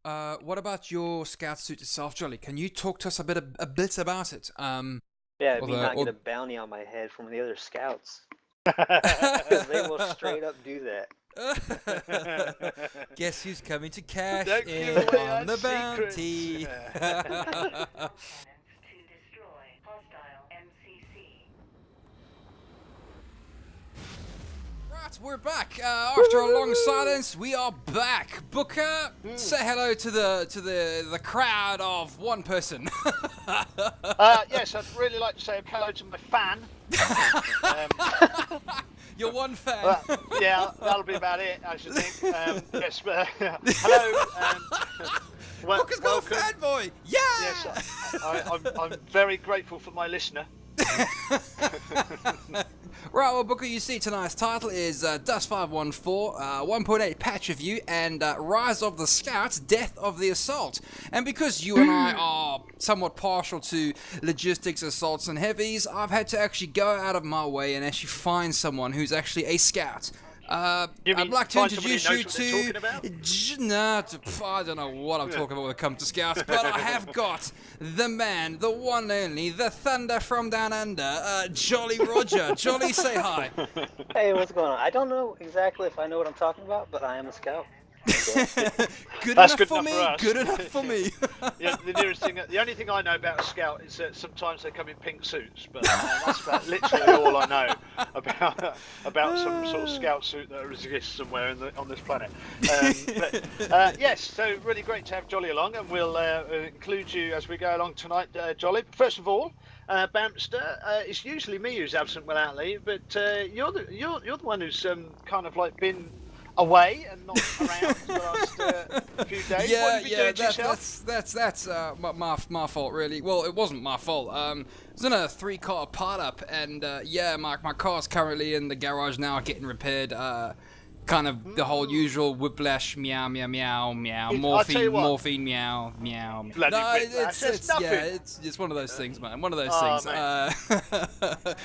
What about your scout suit itself, Jolly? Can you talk to us a bit about it? Yeah, Or me the not or get a bounty on my head from the other scouts. Because they will Don't straight up do that. Guess who's coming to cash give in away on our the secrets. bounty? Right, we're back. After a long silence, we are back. Booker, say hello to the crowd of one person. Yes, I'd really like to say hello to my fan. You're one fan. Yeah, that'll be about it, I should think. Yes, hello. Booker's got a welcome. fanboy. Yeah. Yes, I'm very grateful for my listener. Right, well, Booker, you see tonight's title is Dust 514, 1.8 patch review, and Rise of the Scouts, Death of the Assault. And because you and I are somewhat partial to logistics, assaults, and heavies, I've had to actually go out of my way and actually find someone who's actually a scout. I'd like to introduce you to... I don't know what I'm talking about when it comes to scouts, but I have got the man, the one and only, the thunder from down under, Jolly Roger. Jolly, say hi. Hey, what's going on? I don't know exactly if I know what I'm talking about, but I am a scout. Good That's enough good for enough me. for us. Good enough for me. Yeah, the only thing I know about a scout is that sometimes they come in pink suits, but that's about literally all I know about some sort of scout suit that exists somewhere on this planet. Yes, so really great to have Jolly along, and we'll include you as we go along tonight, Jolly. First of all, Bamster, it's usually me who's absent without leave, but you're the one who's kind of like been away and not around for the last few days. What have you been doing to yourself? That's my fault, really. Well, it wasn't my fault. I was in a 3-car part-up, and my car's currently in the garage now, getting repaired. Kind of the whole usual whiplash, meow, meow, meow, meow, morphine, meow, meow. Bloody whiplash, it's one of those things, man. One of those things.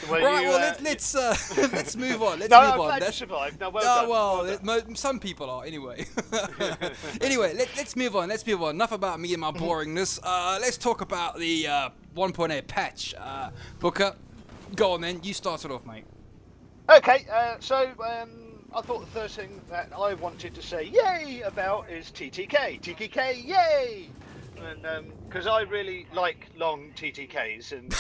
Well, let's move on. Let's move I'm on. glad you survived. No, well done. Some people are anyway. Anyway, let's move on. Let's move on. Enough about me and my boringness. Let's talk about the 1.8 patch. Booker, go on then. You start it off, mate. Okay, so I thought the first thing that I wanted to say yay about is TTK. TTK, yay! And because I really like long TTKs, and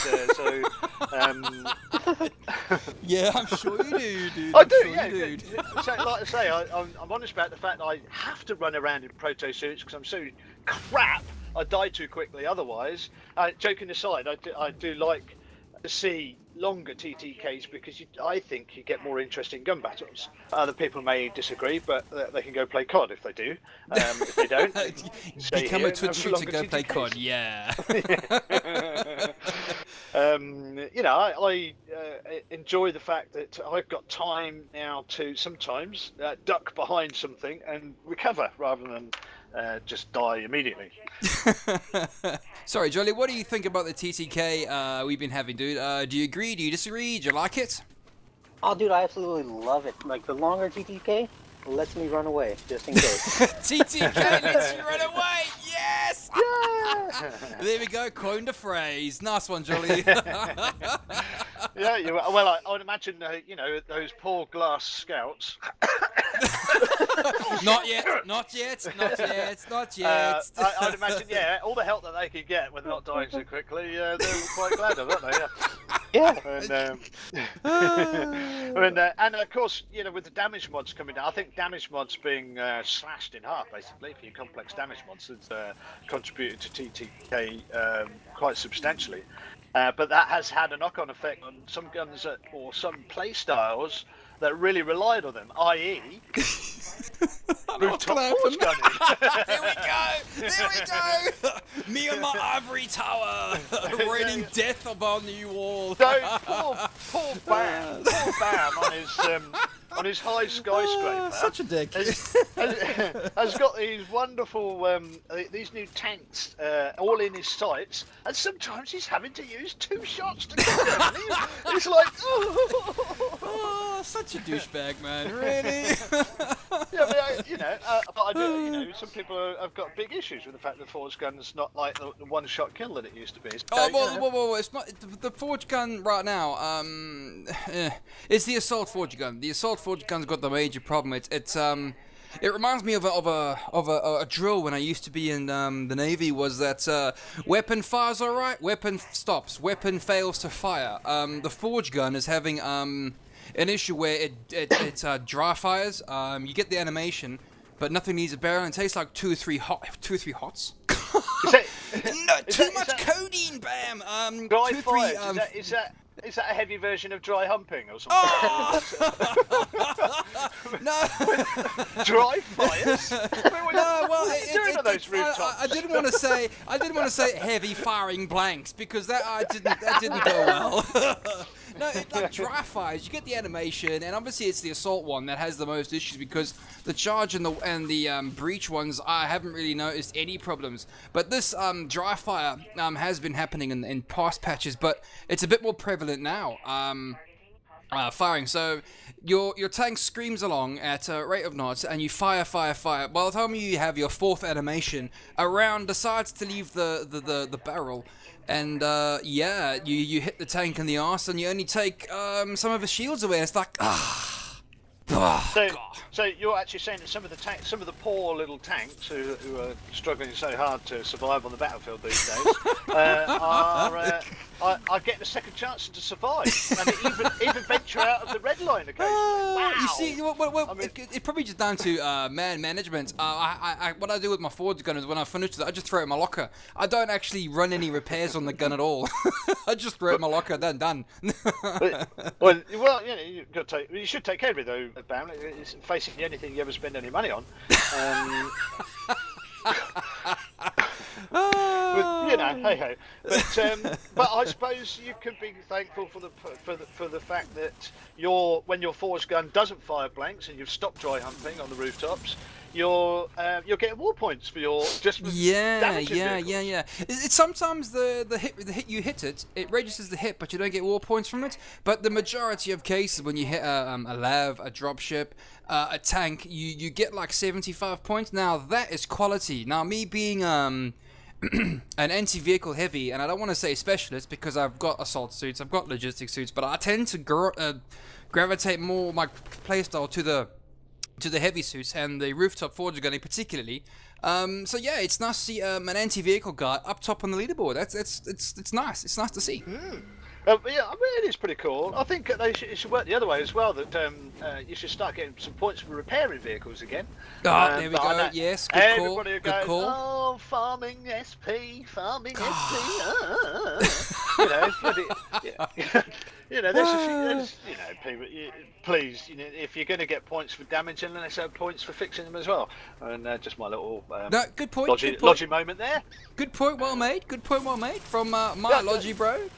yeah, I'm sure you do, dude. I do, sure yeah. You do. So, like I say, I'm honest about the fact that I have to run around in proto suits because I'm so crap. I die too quickly otherwise. Joking aside, I do like to see longer TTKs because I think you get more interesting gun battles. Other people may disagree, but they can go play COD if they do. If they don't, become a Twitch stream to go play COD. Yeah. I enjoy the fact that I've got time now to sometimes duck behind something and recover rather than just die immediately. Sorry, Jolly, what do you think about the TTK we've been having, dude? Do you agree? Do you disagree? Do you like it? Oh, dude, I absolutely love it. Like, the longer TTK lets me run away, just in case. TTK lets you run away! Yes! Yeah! There we go, coined a phrase. Nice one, Jolly. Yeah, well, I would imagine, those poor glass scouts. Not yet. I'd imagine, yeah, all the help that they could get with not dying so quickly, they were quite glad of, weren't they? Yeah. And of course, with the damage mods coming down, I think damage mods being slashed in half, basically, for your complex damage mods, has contributed to TTK quite substantially. But that has had a knock-on effect on some guns or some play styles that really relied on them, i.e. rooftop force gunning. There we go. Me and my ivory tower, raining death upon you all. So poor Bam on his high skyscraper. Such a dick. Has got these wonderful these new tanks all in his sights, and sometimes he's having to use 2 shots to kill them. He's like, oh, such a douchebag, man. Really? Yeah, but I do. Some people have got big issues with the fact that the forged gun is not like the one-shot kill that it used to be. So, well, it's not the forged gun right now. It's the assault forged gun. The assault forged gun's got the major problem. It reminds me of a drill when I used to be in the Navy. Was that weapon fires all right, weapon stops, weapon fails to fire. The forge gun is having an issue where it dry fires. You get the animation, but nothing needs a barrel. And it tastes like two or three hots. Too much codeine, Bam. Dry 2 3 fires. Is that a heavy version of dry humping or something? Oh! No. Dry fires? No, well, what are you doing on those rooftops? I didn't want to say heavy firing blanks because that didn't go well. No, like dry fires. You get the animation, and obviously it's the assault one that has the most issues because the charge and the breach ones, I haven't really noticed any problems. But this dry fire has been happening in past patches, but it's a bit more prevalent now. Firing. So your tank screams along at a rate of knots, and you fire. By the time you have your fourth animation, a round decides to leave the barrel, and you hit the tank in the arse, and you only take some of the shields away. It's like So you're actually saying that some of the poor little tanks who are struggling so hard to survive on the battlefield these days are getting a second chance to survive, and even venture out of the red line occasionally. Wow. You see, it's probably just down to man management. What I do with my forge gun is when I finish it, I just throw it in my locker. I don't actually run any repairs on the gun at all. I just throw it in my locker, then done. You should take care of it though, Bam. It's basically anything you ever spend any money on. Hey ho. But I suppose you could be thankful for the fact that when your force gun doesn't fire blanks and you've stopped dry humping on the rooftops, you're getting war points for your damaging vehicles. It's sometimes the hit you hit it registers the hit, but you don't get war points from it. But the majority of cases, when you hit a lav, a dropship, a tank, you get like 75 points. Now that is quality. Now me being an anti-vehicle heavy, and I don't want to say specialist because I've got assault suits, I've got logistic suits, but I tend to gravitate more my playstyle to the heavy suits and the rooftop forge gunning particularly. So yeah, it's nice to see an anti-vehicle guy up top on the leaderboard. It's nice. It's nice to see. It is pretty cool. I think it should work the other way as well. That you should start getting some points for repairing vehicles again. There we go. Yes, good call. Everybody Good call. Oh, farming SP. There's a few. People. Please, if you're going to get points for damaging, then let's have points for fixing them as well. And just my little good point. Logi moment there. Good point. Well made. Good point. Well made from my Logi bro.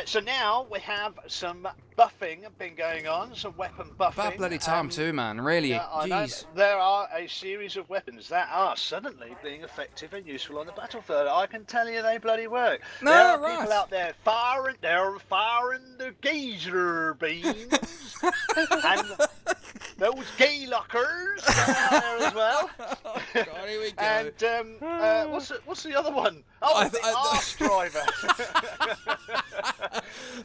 So now we have some buffing been going on, some weapon buffing. About bloody time too, man. Really. Jeez. There are a series of weapons that are suddenly being effective and useful on the battlefield. I can tell you they bloody work. No, there are right. people out there firing the geyser beams and those gay lockers out there as well. Oh, God, here we go. And what's the other one? Oh, the arse driver.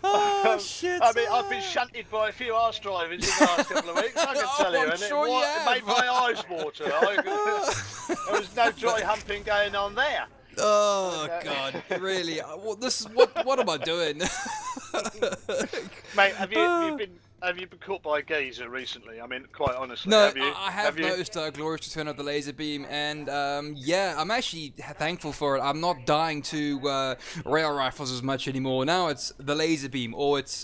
Oh shit! I mean, I've been shunted by a few arse drivers in the last couple of weeks. I can tell you, and it made my eyes water. There was no dry humping going on there. Oh God! Really? What am I doing? Mate, have you been caught by a gazer recently? I mean, quite honestly. No, have you? I have noticed a glorious return of the laser beam, and I'm actually thankful for it. I'm not dying to rail rifles as much anymore. Now it's the laser beam, or it's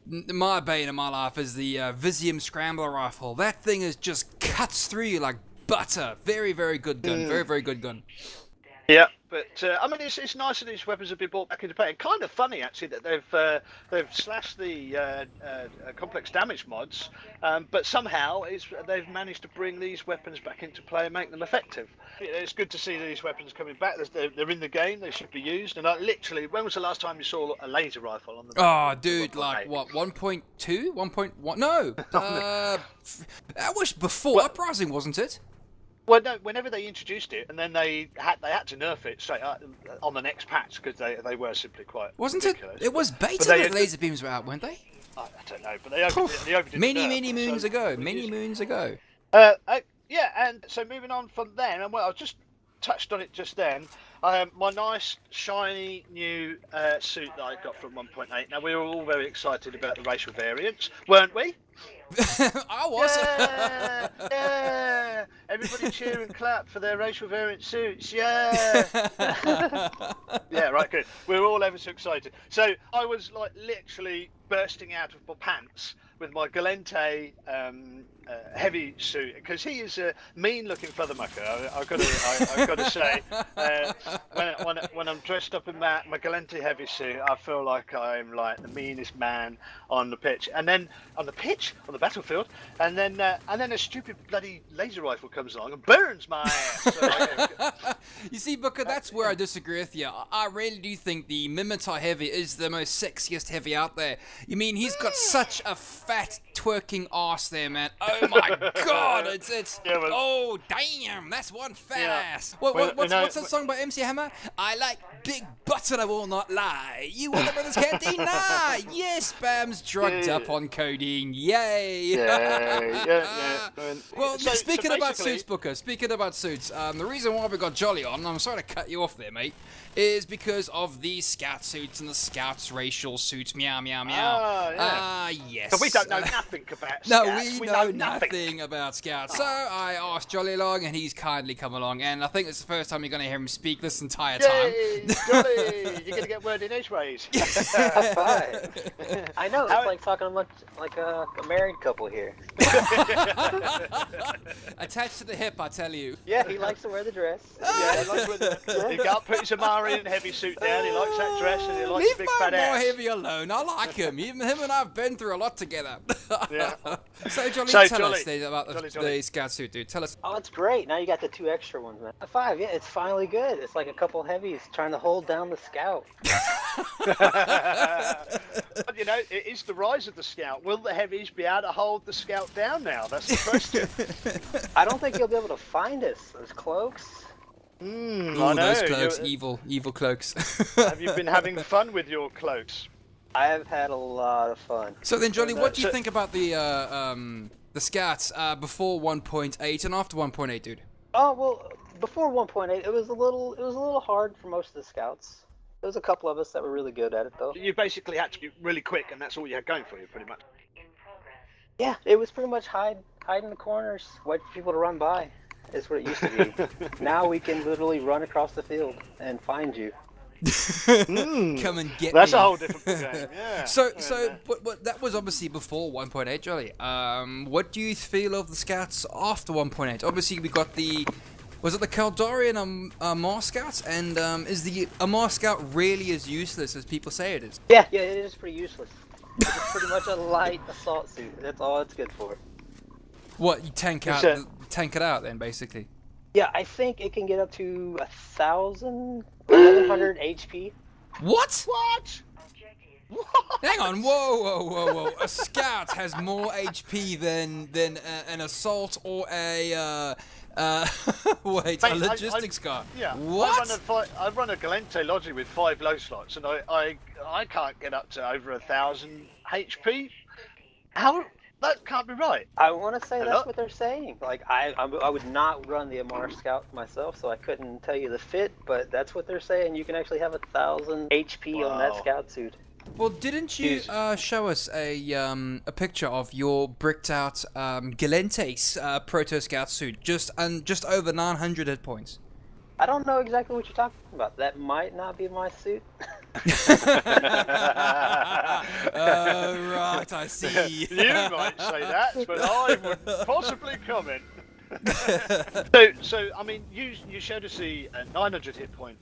my bane in my life is the Visium Scrambler rifle. That thing just cuts through you like butter. Very, very good gun. Very, very good gun. Yeah, but I mean, it's nice that these weapons have been brought back into play. And kind of funny actually that they've slashed the complex damage mods, but somehow they've managed to bring these weapons back into play and make them effective. It's good to see these weapons coming back. They're in the game. They should be used. And literally, when was the last time you saw a laser rifle on the? Oh, dude, like what? 1.2, 1.1? No, that was before Uprising, wasn't it? Well, no. Whenever they introduced it, and then they had to nerf it straight on the next patch because they were simply quite ridiculous. It was beta when laser beams were out, weren't they? I don't know, but they overdid many moons ago. Yeah, and so moving on from then, and well, I just touched on it just then. My nice shiny new suit that I got from 1.8. Now we were all very excited about the racial variants, weren't we? I was. Yeah. Everybody cheer and clap for their racial variant suits. Yeah. Yeah, right, good. We were all ever so excited. So I was like literally bursting out of my pants with my Galente heavy suit because he is a mean-looking feathermucker. I've got to say, when I'm dressed up in my Galente heavy suit, I feel like I'm like the meanest man on the pitch. And then on the battlefield, and then a stupid bloody laser rifle comes along and burns my ass. So, you see, Booker, that's where I disagree with you. I really do think the Mimitar heavy is the most sexiest heavy out there. You mean he's got such a fat twerking ass there, man. Oh my god, it's yeah, well, oh damn, that's one fat ass. What's that song by MC Hammer? I like big butts and I will not lie. You Warner Brothers can't deny. Yes, Bam's drugged up on codeine. Yay. Yeah. Well, speaking about suits, Booker. Speaking about suits, the reason why we got Jolly on, I'm sorry to cut you off there, mate, is because of the scout suits and the scouts' racial suits. Meow, meow, meow. Yes. So we don't know nothing about scouts. No, we know nothing about scouts. So I asked Jolly along, and he's kindly come along. And I think it's the first time you're going to hear him speak this entire time. Yay, Jolly! You're going to get word in edgeways. I know, it's like talking like a married couple here. Attached to the hip, I tell you. Yeah, he likes to wear the dress. Yeah, he likes to wear the... He can't put his Amari in heavy suit down. He likes that dress and he likes Leave big fat my ass. more heavy alone. I like him. Him and I've been through a lot together. Yeah. So Jolly, tell us about the scout suit, dude. Tell us. Oh, it's great. Now you got the 2 extra ones, man. A 5, yeah, it's finally good. It's like a couple heavies trying to hold down the scout. But you know, it is the rise of the scout. Will the heavies be able to hold the scout down now? That's the question. I don't think you'll be able to find us. Those cloaks. I Ooh, know. those cloaks, evil cloaks. Have you been having fun with your cloaks? I have had a lot of fun. So then, Jolly, what do you think about the scouts before 1.8 and after 1.8, dude? Oh well, before 1.8, it was a little hard for most of the scouts. There was a couple of us that were really good at it, though. You basically had to be really quick, and that's all you had going for you, pretty much. Yeah, it was pretty much hide in the corners, wait for people to run by. Is what it used to be. Now we can literally run across the field and find you. Come and get That's me. a whole different game. Yeah. So that was obviously before 1.8, Jolly. What do you feel of the scouts after 1.8? Obviously, we got was it the Kaldarian Amar Scouts? And is the Amar Scout really as useless as people say it is? Yeah, it is pretty useless. It's pretty much a light assault suit. That's all it's good for. What, you tank it out then, basically? Yeah, I think it can get up to 1,100 HP. What? What? Hang on, whoa. A scout has more HP than an assault or a logistics car. Yeah. What? I run a Galente Logi with 5 low slots, and I can't get up to over 1,000 HP. How? That can't be right. I want to say that's what they're saying. Like I would not run the Amar Scout myself, so I couldn't tell you the fit, but that's what they're saying. You can actually have 1,000 HP on that scout suit. Well, didn't you show us a picture of your bricked out Galente's Proto Scout suit, just over 900 hit points? I don't know exactly what you're talking about. That might not be my suit. Right, I see. You might say that, but I wouldn't possibly comment. So I mean, you showed us the 900 hit point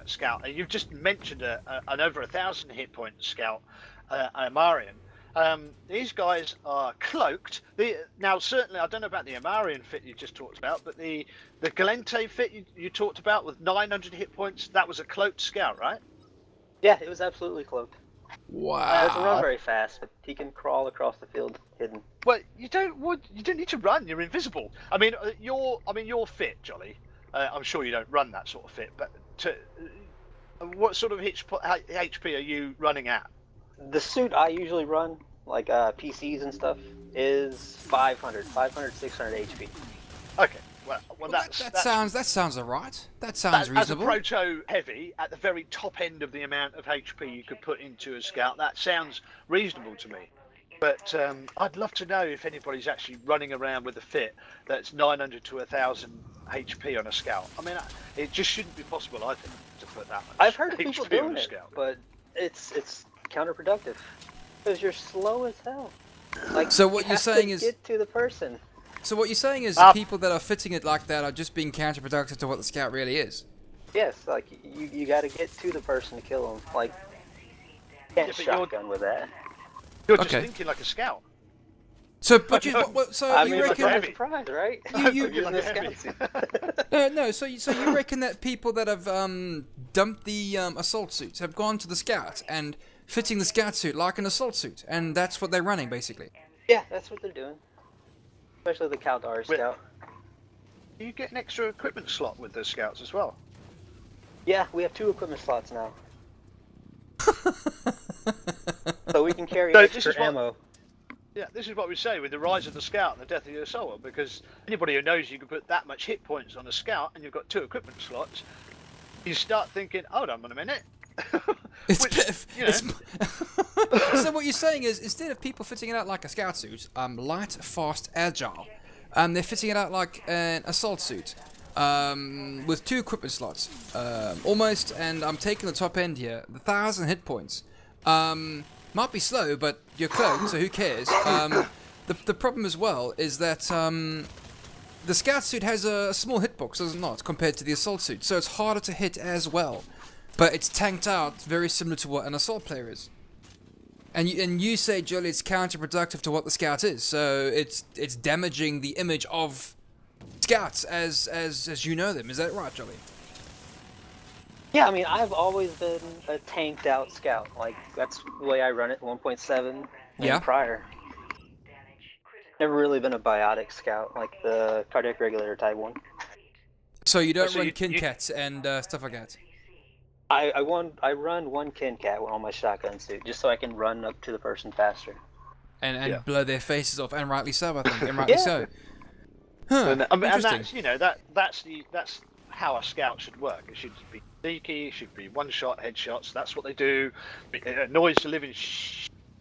scout, and you've just mentioned an over 1,000 hit point scout, Amarian. These guys are cloaked. Now, certainly, I don't know about the Amarian fit you just talked about, but the Galente fit you talked about with 900 hit points, that was a cloaked scout, right? Yeah, it was absolutely cloaked. Wow. Doesn't run very fast, but he can crawl across the field hidden. Well, you don't need to run. You're invisible. I mean, you're fit, Jolly. I'm sure you don't run that sort of fit, but what sort of HP are you running at? The suit I usually run, like PCs and stuff, is 500, 600 HP. Okay. Well, that sounds alright. That sounds reasonable. As a proto heavy, at the very top end of the amount of HP you could put into a scout, that sounds reasonable to me. But I'd love to know if anybody's actually running around with a fit that's 900 to 1,000 HP on a scout. I mean, it just shouldn't be possible, I think, to put that much I've heard of HP people on doing a it, scout. but it's counterproductive because you're slow as hell. Like, So what you're saying is get to the person. So what you're saying is the people that are fitting it like that are just being counterproductive to what the scout really is. Yes, like you got to get to the person to kill them. Like, you can't shotgun with that. You're just thinking like a scout. So, but you, so I you mean, reckon? I'm surprised, right? You Using the scout suit. no. So you reckon that people that have dumped the assault suits have gone to the scout and fitting the scout suit like an assault suit, and that's what they're running basically. Yeah, that's what they're doing. Especially the Kaldari scout. Do you get an extra equipment slot with the scouts as well? Yeah, we have 2 equipment slots now. So we can carry extra ammo. Yeah, this is what we say with the rise of the scout and the death of the assault, because anybody who knows you can put that much hit points on a scout and you've got 2 equipment slots, you start thinking, hold on a minute. So what you're saying is, instead of people fitting it out like a scout suit, light, fast, agile, they're fitting it out like an assault suit, with 2 equipment slots, almost. And I'm taking the top end here, 1,000 hit points. Might be slow, but you're cloaked, so who cares? The problem as well is that the scout suit has a small hitbox, does it not, compared to the assault suit, so it's harder to hit as well. But it's tanked out, very similar to what an assault player is. And you say, Jolly, it's counterproductive to what the scout is, so it's damaging the image of scouts as you know them. Is that right, Jolly? Yeah, I mean, I've always been a tanked out scout. Like, that's the way I run it, 1.7 and prior. Never really been a biotic scout, like the cardiac regulator type one. So you don't run Kincats and stuff like that? I run 1 Kincat on my shotgun suit, just so I can run up to the person faster. And blow their faces off, and rightly so, I think, and rightly so. Huh, and interesting. that's that's how a scout should work. It should be sneaky, it should be one-shot headshots. That's what they do. It annoys the living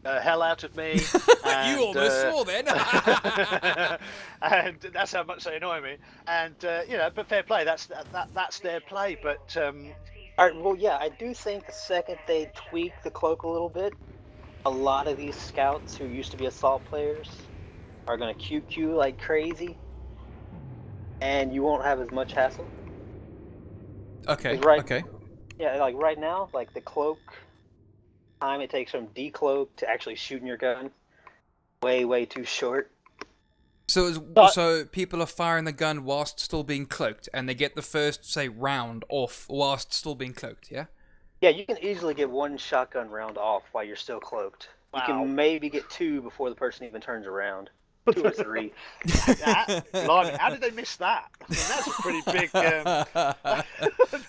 hell out of me. And, you almost swore then. And that's how much they annoy me. And but fair play. That's their play. But all right, well, yeah, I do think the second they tweak the cloak a little bit, a lot of these scouts who used to be assault players are going to QQ like crazy, and you won't have as much hassle. Okay, okay. Yeah, like right now, like the cloak time it takes from decloak to actually shooting your gun, way too short. So people are firing the gun whilst still being cloaked, and they get the first, say, round off whilst still being cloaked, yeah? Yeah, you can easily get 1 shotgun round off while you're still cloaked. Wow. You can maybe get 2 before the person even turns around. 2 or 3. Blimey, how did they miss that? I mean, that's a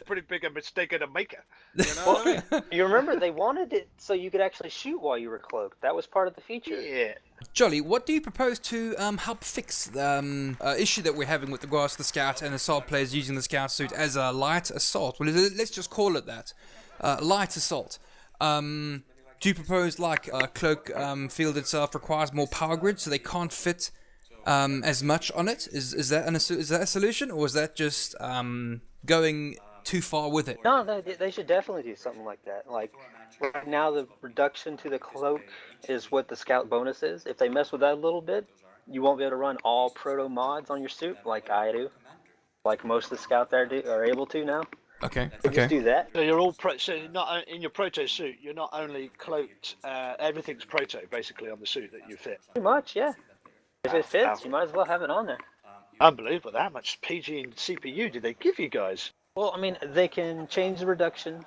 pretty big a mistake of a maker. You know what I mean? You remember they wanted it so you could actually shoot while you were cloaked. That was part of the feature. Yeah. Jolly, what do you propose to help fix the issue that we're having with regards to the scout and assault players using the scout suit as a light assault? Well, let's just call it that. Light assault. Do you propose like a cloak field itself requires more power grid, so they can't fit as much on it? Is that a solution, or is that just going too far with it? No, they should definitely do something like that. Like right now, the reduction to the cloak is what the scout bonus is. If they mess with that a little bit, you won't be able to run all proto mods on your suit like I do, like most of the scouts are able to now. Okay. So just Okay. do that. So you're all so not in your proto suit. You're not only cloaked. Everything's proto basically on the suit that you fit. Pretty much, yeah. If it fits, you might as well have it on there. Unbelievable. How much PG and CPU did they give you guys? Well, I mean, they can change the reduction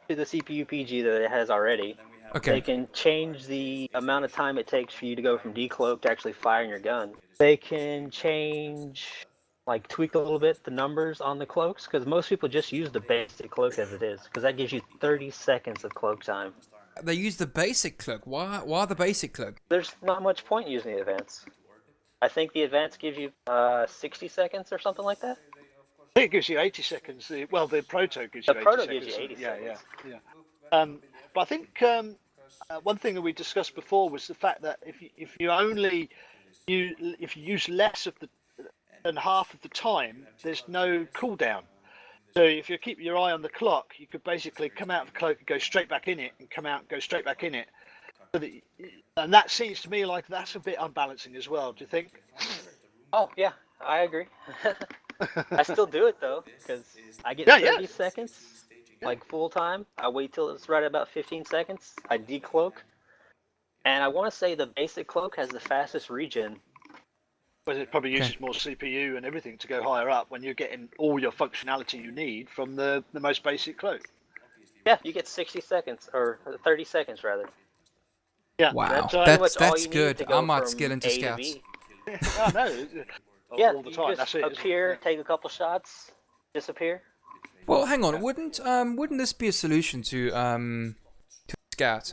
to the CPU PG that it has already. Okay. They can change the amount of time it takes for you to go from decloak to actually firing your gun. They can change, like tweak a little bit the numbers on the cloaks, because most people just use the basic cloak as it is, because that gives you 30 seconds of cloak time. They use the basic cloak. Why the basic cloak? There's not much point using the advance. I think the advance gives you 60 seconds or something like that. I think it gives you 80 seconds. Well, the proto gives you 80 seconds. The proto gives you 80 seconds. Yeah. But I think one thing that we discussed before was the fact that if you use less of than half of the time, there's no cooldown. So if you keep your eye on the clock, you could basically come out of the cloak and go straight back in it, and come out and go straight back in it. And that seems to me like that's a bit unbalancing as well. Do you think? Oh yeah, I agree. I still do it though, because I get 30 seconds, like full time. I wait till it's right about 15 seconds. I decloak, and I want to say the basic cloak has the fastest regen. But it probably uses more CPU and everything to go higher up when you're getting all your functionality you need from the most basic cloak. Yeah, you get 60 seconds, or 30 seconds rather. Yeah. Wow, that's good. I might get into A scouts. I know. Yeah, all the time. You just appear, take a couple shots, disappear. Well, hang on. Wouldn't this be a solution to scout?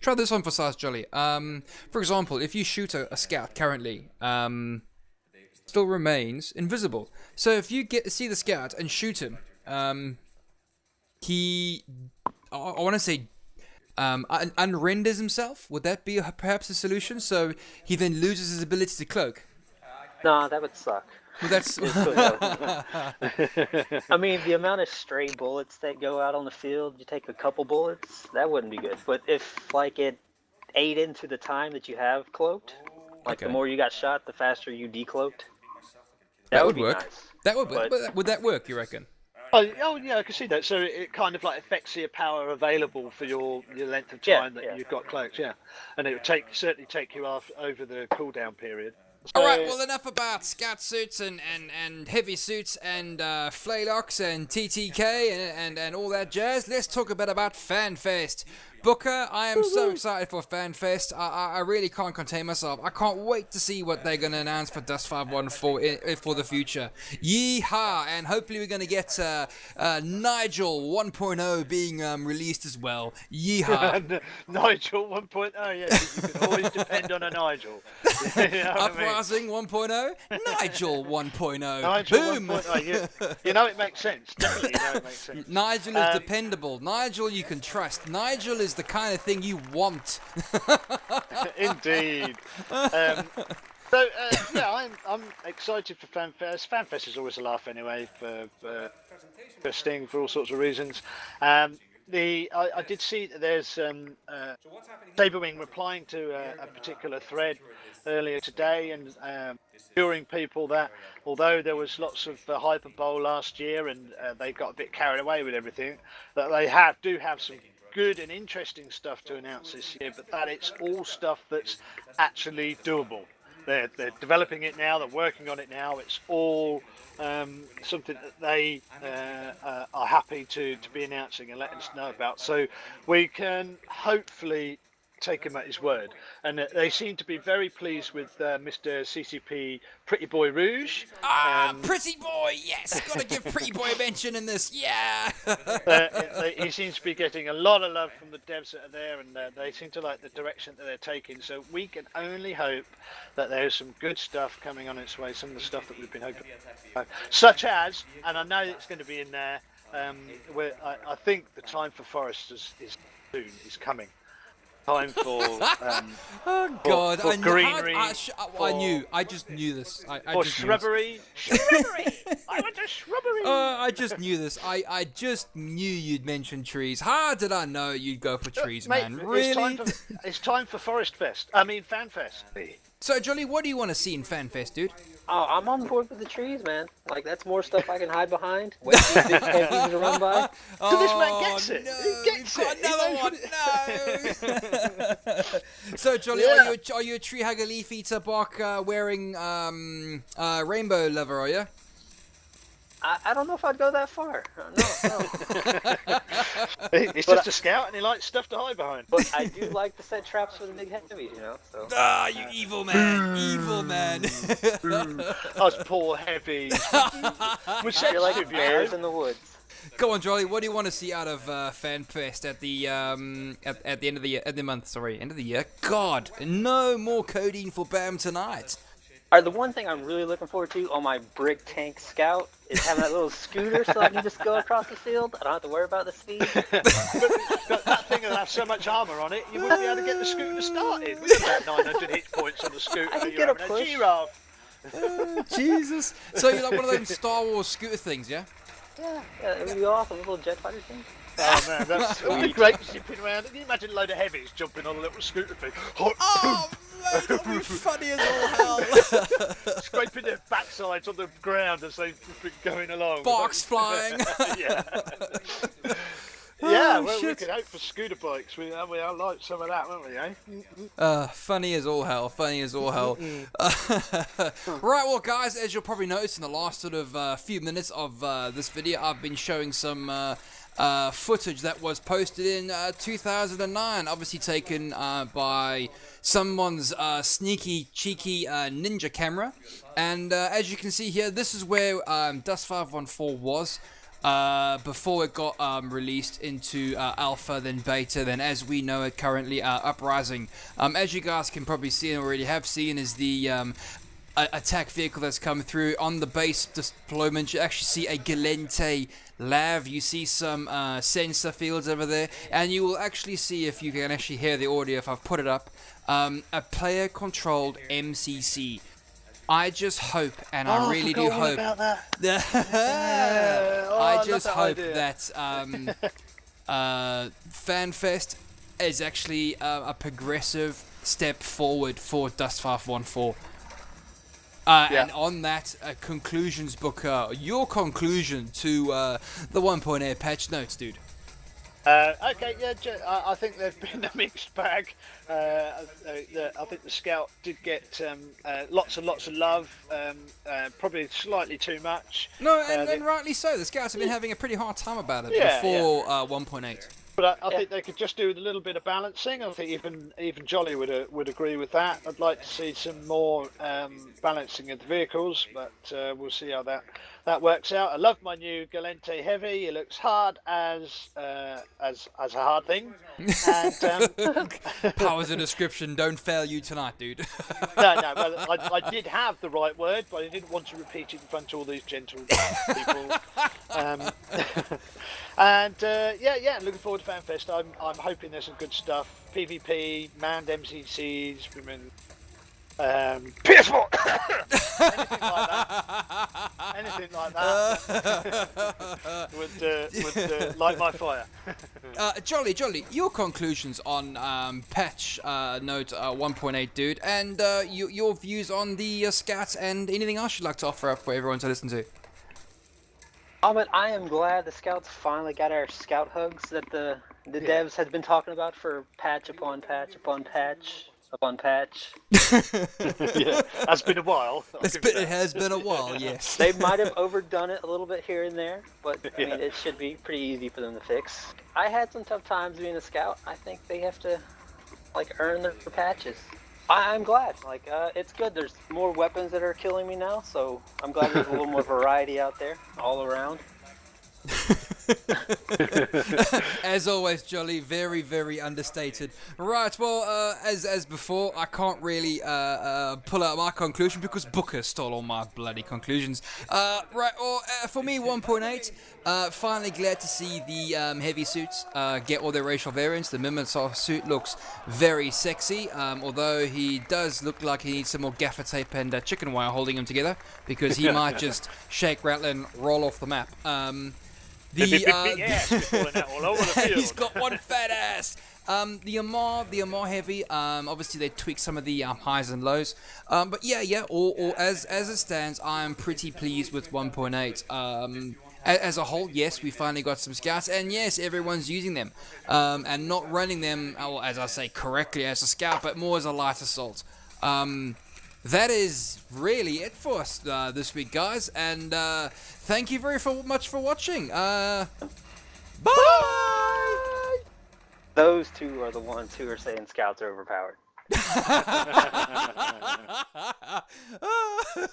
Try this on for Size Jolly. For example, if you shoot a scout currently, still remains invisible. So if you see the scout and shoot him, he, I want to say, unrenders himself. Would that be perhaps a solution? So he then loses his ability to cloak. No, that would suck. Well, that's. I mean, the amount of stray bullets that go out on the field, you take a couple bullets, that wouldn't be good. But if, like, it ate into the time that you have cloaked, like, the more you got shot, the faster you decloaked, that would work. Nice. That would work. But would that work, you reckon? Oh yeah, I can see that. So it kind of like affects your power available for your length of time that you've got cloaked, and it would certainly take you over the cooldown period. So, alright, well enough about scout suits and heavy suits and flaylocks and TTK and all that jazz. Let's talk a bit about FanFest. Booker, I am so excited for FanFest. I really can't contain myself. I can't wait to see what they're going to announce for Dust 514 for the future. Yeehaw! And hopefully we're going to get Nigel 1.0 being released as well. Yeehaw! Nigel 1.0, yeah. You can always depend on a Nigel. You know Uprising 1.0? Nigel 1.0. Nigel Boom! 1.0. You know it makes sense. Definitely you know it makes sense. Nigel is dependable. Nigel you can trust. Nigel is the kind of thing you want. Indeed. I'm excited for FanFest. FanFest is always a laugh anyway for Sting for all sorts of reasons. I did see that there's Saberwing replying to a particular thread earlier today and assuring people that although there was lots of Hyper Bowl last year and they got a bit carried away with everything, that they do have some good and interesting stuff to announce this year, but that it's all stuff that's actually doable. They're developing it now, they're working on it now, it's all something that they are happy to be announcing and letting us know about. So we can hopefully take him at his word. And they seem to be very pleased with Mr. CCP Pretty Boy Rouge. Pretty Boy, yes! Gotta give Pretty Boy a mention in this, yeah! He seems to be getting a lot of love from the devs that are there, and they seem to like the direction that they're taking. So we can only hope that there's some good stuff coming on its way, some of the stuff that we've been hoping for. Such as, and I know it's going to be in there, where I think the time for Forest is coming. Time for Oh God! for I, greenery, I knew. I just knew this. I or just knew this. shrubbery. Shrubbery. I want a shrubbery. I just knew this. I just knew you'd mention trees. How did I know you'd go for trees, Mate, man? Really? it's time for Forest Fest. I mean FanFest. So, Jolly, what do you want to see in FanFest, dude? Oh, I'm on board with the trees, man. Like, that's more stuff I can hide behind. Wait for these big heavies to run by. So this man gets it. No, He gets got it. another one. No. So, Jolly, Yeah. are you a tree hugger, leaf eater, bark wearing rainbow lover? Are you? I don't know if I'd go that far. No. He's just a scout and he likes stuff to hide behind. But I do like to set traps for the big heavies, you know. So. Ah, you evil man, evil man. Us poor heavies. We're You're like sensitive, you bears know. in the woods. Go on, Jolly. What do you want to see out of FanFest at the at the end of the year, end of the year? God, no more codeine for BAM tonight. The one thing I'm really looking forward to on my brick tank scout is having that little scooter so I can just go across the field. I don't have to worry about the speed. But that thing will have so much armour on it, you wouldn't be able to get the scooter started. We got about 900 hit points on the scooter. I can You're get a having push. giraffe. Jesus. So you're like one of them Star Wars scooter things, yeah? Yeah, it would be awesome. A little jet fighter thing. Oh man, that's be great zipping around. Can you imagine a load of heavies jumping on a little scooter thing? Oh, man, that'd be funny as all hell. Scraping their backsides on the ground as they've been going along. Sparks flying. Yeah. Oh, Yeah, well, we shit. could hope for scooter bikes. We all like some of that, won't we, eh? Funny as all hell. Funny as all hell. Right, well, guys, as you'll probably notice in the last sort of few minutes of this video, I've been showing some footage that was posted in 2009, obviously taken by someone's sneaky, cheeky ninja camera. And as you can see here, this is where Dust 514 was. Before it got released into alpha, then beta, then as we know it currently, Uprising. As you guys can probably see and already have seen, is the attack vehicle that's come through. On the base deployment, you actually see a Galente Lav, you see some sensor fields over there, and you will actually see, if you can actually hear the audio if I've put it up, a player-controlled MCC. I just hope, and I really do hope. About that. I just hope that FanFest is actually a progressive step forward for Dust 514. And on that, conclusions, Booker, your conclusion to the 1.8 patch notes, dude. Okay, yeah, I think they've been a mixed bag. I think the Scout did get lots and lots of love, probably slightly too much. No, and rightly so. The Scouts have been having a pretty hard time about it before 1.8. But I think they could just do with a little bit of balancing. I think even Jolly would agree with that. I'd like to see some more balancing of the vehicles, but we'll see how that works out. I love my new Galente Heavy. It looks hard as a hard thing. And, Powers of description don't fail you tonight, dude. no. Well, I did have the right word, but I didn't want to repeat it in front of all these gentle people. And yeah, looking forward to FanFest. I'm hoping there's some good stuff. PvP, manned MCCs, women, PS4, anything like that would light my fire. Jolly, your conclusions on patch note 1.8, dude, and your views on the Scouts and anything else you'd like to offer up for everyone to listen to. But I am glad the Scouts finally got our Scout hugs that the devs had been talking about for patch upon patch upon patch upon patch. Yeah, that's been a while. It has been a while, yes. They might have overdone it a little bit here and there, but I mean, it should be pretty easy for them to fix. I had some tough times being a Scout. I think they have to earn their patches. I'm glad. It's good. There's more weapons that are killing me now, so I'm glad there's a little more variety out there all around. As always, Jolly, very, very understated. Right, well, as before, I can't really pull out my conclusion because Booker stole all my bloody conclusions. Right, well, for me, 1.8. Finally glad to see the heavy suits get all their racial variants. The Minotaur suit looks very sexy, although he does look like he needs some more gaffer tape and chicken wire holding him together because he might just shake, rattle, and roll off the map. Big ass is falling out all over the field. He's got one fat ass. The Amar heavy. Obviously they tweak some of the highs and lows. But yeah. All as it stands, I am pretty pleased with 1.8. As a whole, yes, we finally got some scouts, and yes, everyone's using them, and not running them, as I say, correctly as a scout, but more as a light assault. That is really it for us this week, guys, and thank you very much for watching. Bye! Those two are the ones who are saying scouts are overpowered.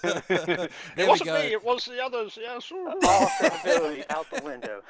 There It we wasn't go. me, it was the others. Yeah, sure. All credibility out the window.